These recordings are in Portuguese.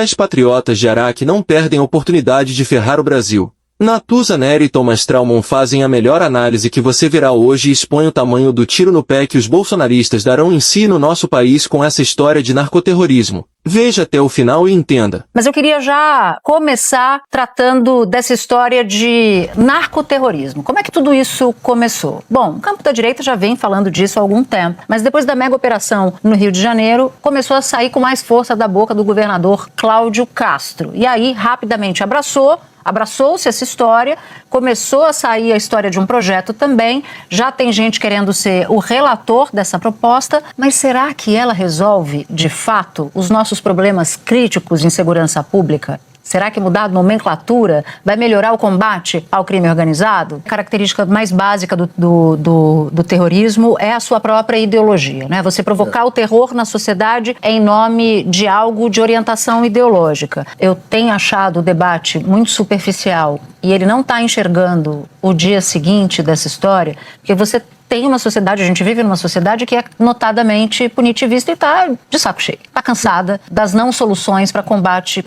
Os patriotas de Araque não perdem a oportunidade de ferrar o Brasil. Natuza Neri e Thomas Traumon fazem a melhor análise que você verá hoje e expõe o tamanho do tiro no pé que os bolsonaristas darão em si no nosso país com essa história de narcoterrorismo. Veja até o final e entenda. Mas eu queria já começar tratando dessa história de narcoterrorismo. Como é que tudo isso começou? Bom, o campo da direita já vem falando disso há algum tempo, mas depois da mega operação no Rio de Janeiro, começou a sair com mais força da boca do governador Cláudio Castro. E aí, rapidamente abraçou-se essa história, começou a sair a história de um projeto também, já tem gente querendo ser o relator dessa proposta, mas será que ela resolve, de fato, os nossos problemas críticos em segurança pública? Será que mudar a nomenclatura vai melhorar o combate ao crime organizado? A característica mais básica do terrorismo é a sua própria ideologia, né? Você provocar o terror na sociedade em nome de algo de orientação ideológica. Eu tenho achado o debate muito superficial e ele não está enxergando o dia seguinte dessa história, porque você tem uma sociedade, a gente vive numa sociedade que é notadamente punitivista e está de saco cheio. Está cansada das não soluções para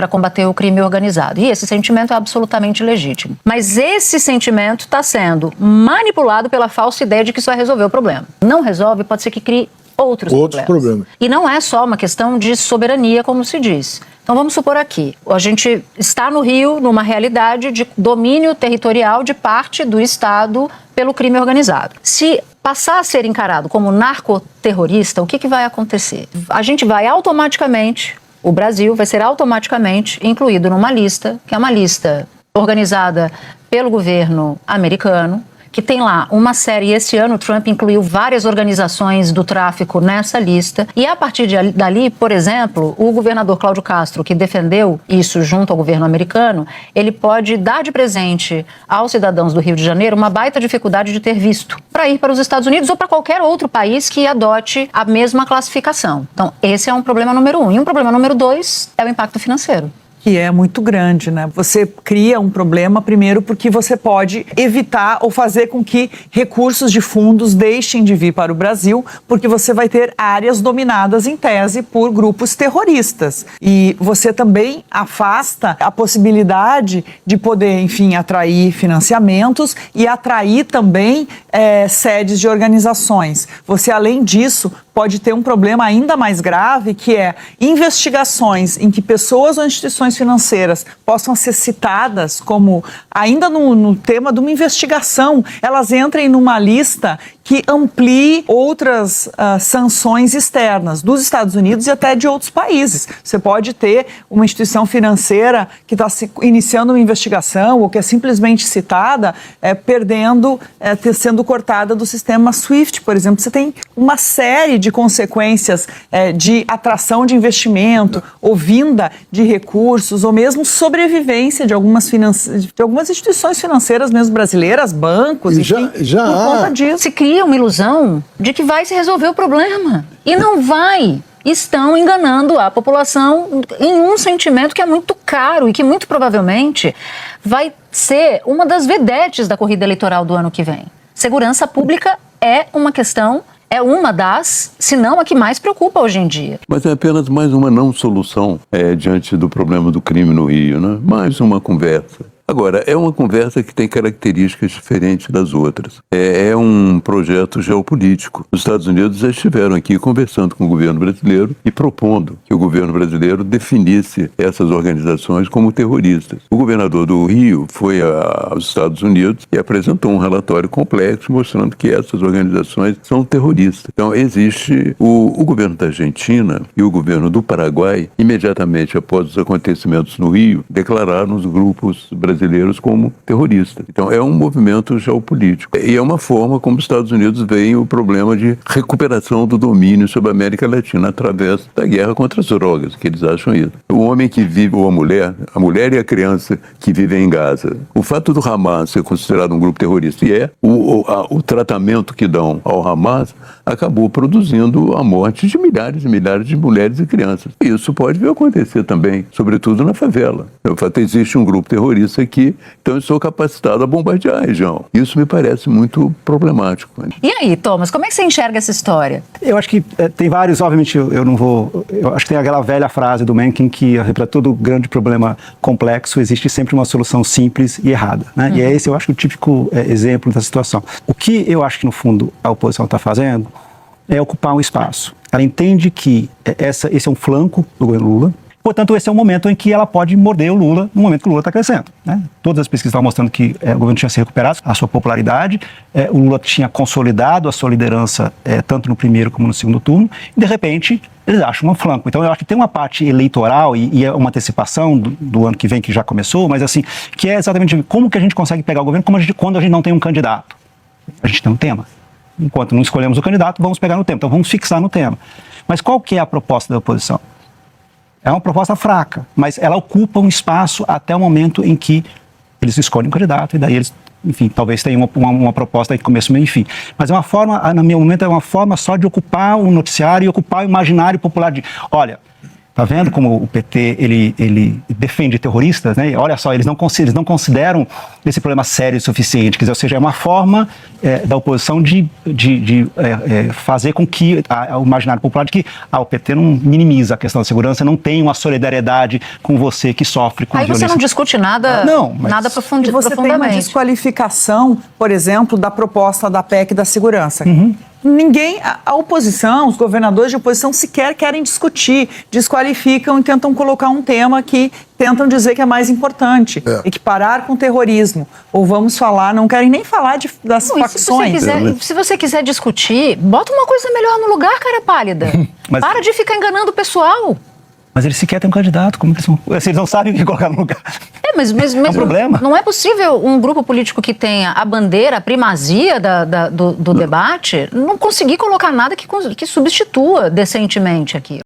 combater o crime organizado. E esse sentimento é absolutamente legítimo. Mas esse sentimento está sendo manipulado pela falsa ideia de que isso vai resolver o problema. Não resolve, pode ser que crie outros problemas. E não é só uma questão de soberania, como se diz. Então vamos supor aqui, a gente está no Rio numa realidade de domínio territorial de parte do Estado pelo crime organizado. Se passar a ser encarado como narcoterrorista, o que vai acontecer? A gente vai automaticamente, o Brasil vai ser automaticamente incluído numa lista, que é uma lista organizada pelo governo americano, que tem lá uma série, esse ano Trump incluiu várias organizações do tráfico nessa lista, e a partir dali, por exemplo, o governador Cláudio Castro, que defendeu isso junto ao governo americano, ele pode dar de presente aos cidadãos do Rio de Janeiro uma baita dificuldade de ter visto para ir para os Estados Unidos ou para qualquer outro país que adote a mesma classificação. Então, esse é um problema número 1. E um problema número 2 é o impacto financeiro. Que é muito grande, né? Você cria um problema, primeiro, porque você pode evitar ou fazer com que recursos de fundos deixem de vir para o Brasil, porque você vai ter áreas dominadas, em tese, por grupos terroristas. E você também afasta a possibilidade de poder, enfim, atrair financiamentos e atrair também sedes de organizações. Você, além disso, pode ter um problema ainda mais grave, que é investigações em que pessoas ou instituições financeiras possam ser citadas como, ainda no tema de uma investigação, elas entrem numa lista que amplie outras sanções externas dos Estados Unidos e até de outros países. Você pode ter uma instituição financeira que está iniciando uma investigação ou que é simplesmente citada, sendo cortada do sistema SWIFT, por exemplo. Você tem uma série de consequências de atração de investimento, ou vinda de recursos, ou mesmo sobrevivência de algumas instituições financeiras mesmo brasileiras, bancos, enfim, por conta disso. Se cria uma ilusão de que vai se resolver o problema. E não vai. Estão enganando a população em um sentimento que é muito caro e que muito provavelmente vai ser uma das vedetes da corrida eleitoral do ano que vem. Segurança pública é uma questão, é uma das, se não a que mais preocupa hoje em dia. Mas é apenas mais uma não solução diante do problema do crime no Rio, né? Mais uma conversa. Agora, é uma conversa que tem características diferentes das outras. É um projeto geopolítico. Os Estados Unidos já estiveram aqui conversando com o governo brasileiro e propondo que o governo brasileiro definisse essas organizações como terroristas. O governador do Rio foi aos Estados Unidos e apresentou um relatório complexo mostrando que essas organizações são terroristas. Então, existe o governo da Argentina e o governo do Paraguai, imediatamente após os acontecimentos no Rio, declararam os grupos brasileiros como terroristas. Então é um movimento geopolítico. E é uma forma como os Estados Unidos veem o problema de recuperação do domínio sobre a América Latina através da guerra contra as drogas, que eles acham isso. O homem que vive, ou a mulher e a criança que vivem em Gaza, o fato do Hamas ser considerado um grupo terrorista e o tratamento que dão ao Hamas acabou produzindo a morte de milhares e milhares de mulheres e crianças. Isso pode vir a acontecer também, sobretudo na favela. O fato existe um grupo terrorista aqui, então eu sou capacitado a bombardear a região. Isso me parece muito problemático. E aí, Thomas, como é que você enxerga essa história? Eu acho que tem vários, obviamente, eu não vou... Eu acho que tem aquela velha frase do Mencken que para todo grande problema complexo existe sempre uma solução simples e errada, né? E é esse, eu acho, o típico exemplo da situação. O que eu acho que, no fundo, a oposição está fazendo é ocupar um espaço. Ela entende que esse é um flanco do governo Lula. Portanto, esse é o momento em que ela pode morder o Lula, no momento que o Lula está crescendo, né? Todas as pesquisas estavam mostrando que o governo tinha se recuperado a sua popularidade, o Lula tinha consolidado a sua liderança tanto no primeiro como no segundo turno, e de repente eles acham um flanco. Então eu acho que tem uma parte eleitoral e é uma antecipação do ano que vem que já começou, mas assim, que é exatamente como que a gente consegue pegar o governo quando a gente não tem um candidato. A gente tem um tema. Enquanto não escolhemos o candidato, vamos pegar no tema. Então vamos fixar no tema. Mas qual que é a proposta da oposição? É uma proposta fraca, mas ela ocupa um espaço até o momento em que eles escolhem um candidato e daí eles, enfim, talvez tenham uma proposta de começo, meio e fim. Mas é uma forma, no meu momento, é uma forma só de ocupar o noticiário e ocupar o imaginário popular de, olha, tá vendo como o PT, ele defende terroristas, né? Olha só, eles não consideram esse problema sério o suficiente, quer dizer, ou seja, é uma forma da oposição de fazer com que o imaginário popular de que o PT não minimiza a questão da segurança, não tem uma solidariedade com você que sofre com violência. Aí você não discute nada, nada profundamente. Você tem uma desqualificação, por exemplo, da proposta da PEC da segurança. Ninguém, a oposição, os governadores de oposição sequer querem discutir, desqualificam e tentam colocar um tema que tentam dizer que é mais importante, equiparar com o terrorismo. Ou vamos falar, não querem nem falar das facções. Se você quiser discutir, bota uma coisa melhor no lugar, cara pálida. Para de ficar enganando o pessoal. Mas eles sequer têm um candidato, como que eles não sabem o que colocar no lugar? Mas é um problema. Não é possível um grupo político que tenha a bandeira, a primazia do debate, não conseguir colocar nada que substitua decentemente aqui.